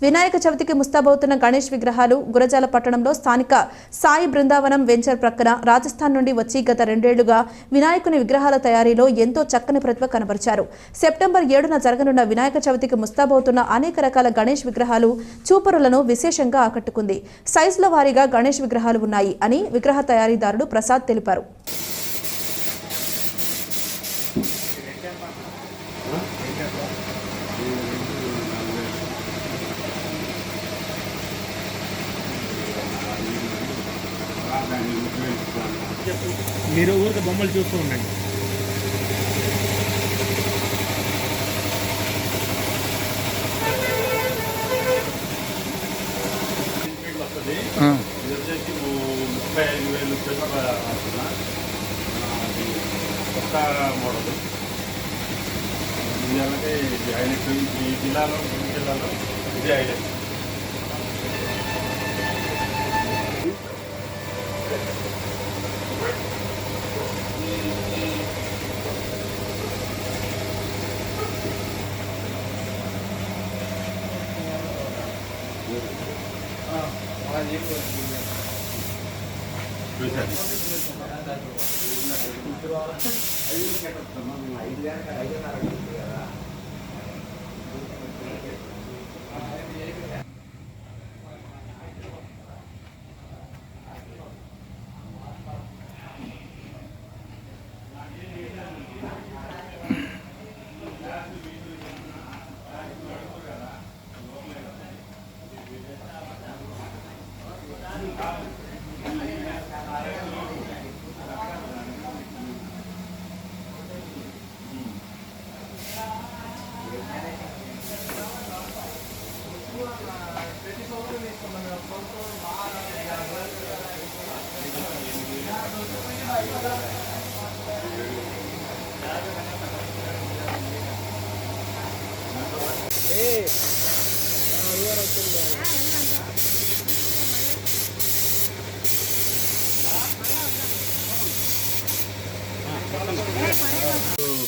వినాయక చవితికి ముస్తాబవుతున్న గణేష్ విగ్రహాలు గురజాల పట్టణంలో స్థానిక సాయి బృందావనం వెంచర్ ప్రక్కన రాజస్థాన్ నుండి వచ్చి గత 2 ఏళ్లుగా వినాయకుని విగ్రహాల తయారీలో ఎంతో చక్కని ప్రతిభ కనబరిచారు. సెప్టెంబర్ 7న జరగనున్న వినాయక చవితికి ముస్తాబవుతున్న అనేక రకాల గణేష్ విగ్రహాలు చూపరులను విశేషంగా ఆకట్టుకుంది. సైజుల వారీగా గణేష్ విగ్రహాలు ఉన్నాయి అని విగ్రహ తయారీదారుడు ప్రసాద్ తెలిపారు. మీరు ఊరికి బొమ్మలు చూస్తూ ఉండండి. ఇది వచ్చేసి 35,000 పేపర్ కొత్త మోడల్. ఇండియాలోనే ఇది హైలైట్. ఈ జిల్లాలో ఇది హైలైట్.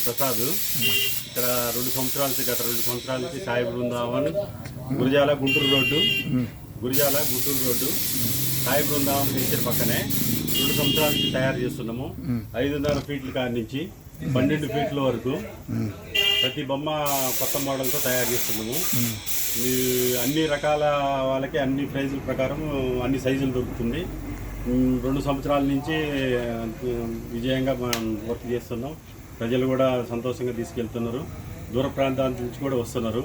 ప్రసాద్ ఇక్కడ గత 2 సంవత్సరాల నుంచి సాయి బృందావన్ గురజాల గుంటూరు రోడ్డు సాయి బృందావన్ వెంచర్ పక్కనే 2 సంవత్సరాల నుంచి తయారు చేస్తున్నాము. 5.5 ఫీట్ల కాడి నుంచి 12 ఫీట్ల వరకు ప్రతి బొమ్మ కొత్త మోడల్తో తయారు చేస్తున్నాము. అన్ని రకాల వాళ్ళకి అన్ని ప్రైజుల ప్రకారం అన్ని సైజులు దొరుకుతుంది. 2 సంవత్సరాల నుంచి విజయంగా వర్క్ చేస్తున్నాం. ప్రజలు కూడా సంతోషంగా తీసుకెళ్తున్నారు. దూర ప్రాంతాల నుంచి కూడా వస్తున్నారు.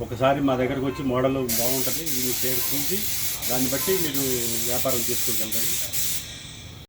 ఒకసారి మా దగ్గరకు వచ్చి మోడల్ బాగుంటుంది, ఇది చూసి దాన్ని బట్టి మీరు వ్యాపారం చేసుకోగలుగుతారు.